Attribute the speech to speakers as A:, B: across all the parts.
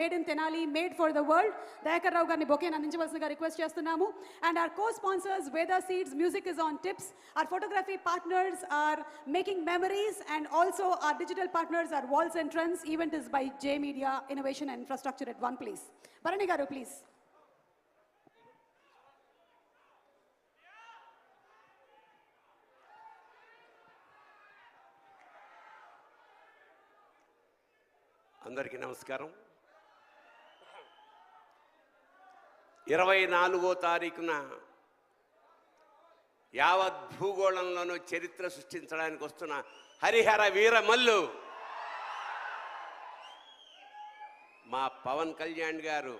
A: Made in Tenali, made for the world. Dayakar Rao garni bouquet andinchavalasiniga request chestunnaamu. And our co-sponsors, Veda Seeds, Music is on Tips. Our photography partners are making memories, and also our digital partners are Walls and Trends. Event is by J Media Innovation and Infrastructure at One Place. Bharani garu, please.
B: అందరికీ నమస్కారం. 24వ తారీఖున యావత్ భూగోళంలోనూ చరిత్ర సృష్టించడానికి వస్తున్న హరిహర వీరమల్లు మా పవన్ కళ్యాణ్ గారు.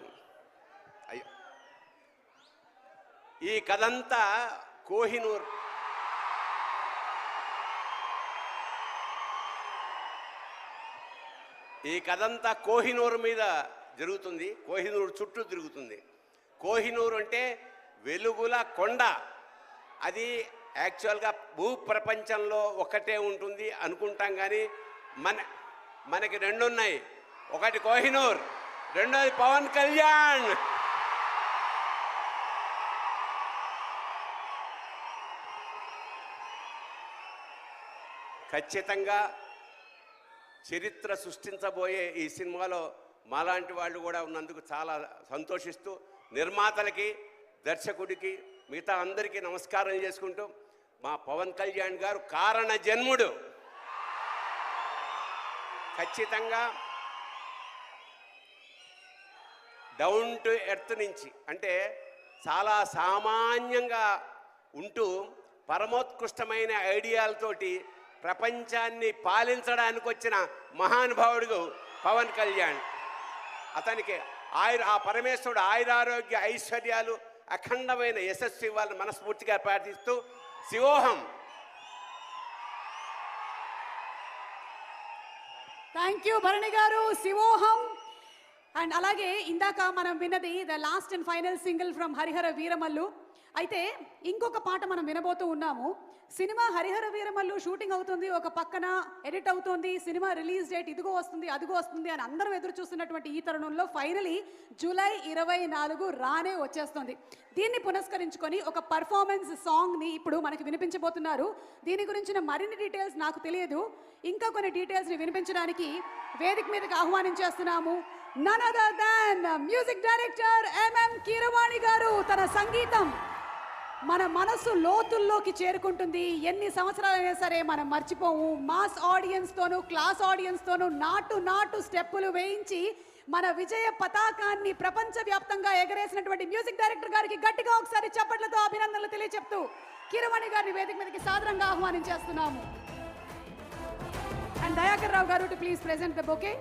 B: ఈ కథంతా కోహినూర్ మీద జరుగుతుంది. కోహినూర్ చుట్టూ తిరుగుతుంది. కోహినూర్ అంటే వెలుగుల కొండ. అది యాక్చువల్గా భూప్రపంచంలో ఒకటే ఉంటుంది అనుకుంటాం, కానీ మనకి రెండు ఉన్నాయి. ఒకటి కోహినూర్, రెండోది పవన్ కళ్యాణ్. ఖచ్చితంగా చరిత్ర సృష్టించబోయే ఈ సినిమాలో మాలాంటి వాళ్ళు కూడా ఉన్నందుకు చాలా సంతోషిస్తూ నిర్మాతలకి, దర్శకుడికి, మిగతా అందరికీ నమస్కారం చేసుకుంటూ, మా పవన్ కళ్యాణ్ గారు కారణ జన్ముడు. ఖచ్చితంగా డౌన్ టు ఎర్త్ నుంచి, అంటే చాలా సామాన్యంగా ఉంటూ పరమోత్కృష్టమైన ఐడియాలతోటి ప్రపంచాన్ని పాలించడానికి వచ్చిన మహానుభావుడు పవన్ కళ్యాణ్. అతనికి ఆ పరమేశ్వరుడు ఆయురారోగ్య ఐశ్వర్యాలు, అఖండమైన యశస్సు ఇవ్వాలని మనస్ఫూర్తిగా ప్రార్థిస్తూ శివోహం.
A: Thank you Bharani garu. Shivoham. And అలాగే ఇందాక మనం విన్నది the last and final single from Harihara Veeramallu. అయితే ఇంకొక పాట మనం వినబోతూ ఉన్నాము. సినిమా హరిహర వీరమల్లు షూటింగ్ అవుతుంది, ఒక పక్కన ఎడిట్ అవుతుంది, సినిమా రిలీజ్ డేట్ ఇదిగో వస్తుంది అదిగో వస్తుంది అని అందరూ ఎదురు చూస్తున్నటువంటి ఈ తరుణంలో ఫైనలీ జూలై 24 రానే వచ్చేస్తుంది. దీన్ని పునస్కరించుకొని ఒక పర్ఫార్మెన్స్ సాంగ్ని ఇప్పుడు మనకి వినిపించబోతున్నారు. దీని గురించిన మరిన్ని డీటెయిల్స్ నాకు తెలియదు. ఇంకా కొన్ని డీటెయిల్స్ని వినిపించడానికి వేదిక మీదకి ఆహ్వానించేస్తున్నాము. None other than music director MM Keeravani గారు. తన సంగీతం మన మనసు లోతుల్లోకి చేరుకుంటుంది. ఎన్ని సంవత్సరాలైనా సరే మనం మర్చిపోము. మాస్ ఆడియన్స్తోనూ, క్లాస్ ఆడియన్స్తోనూ నాటు స్టెప్పులు వేయించి మన విజయ పతాకాన్ని ప్రపంచవ్యాప్తంగా ఎగరేసినటువంటి మ్యూజిక్ డైరెక్టర్ గారికి గట్టిగా ఒకసారి చప్పట్లతో అభినందనలు తెలియచెప్తూ కీరవాణి గారిని వేదిక మీదకి సాదరంగా ఆహ్వానించేస్తున్నాము. అండ్ దయాకర్ రావు గారు to please present the bouquet.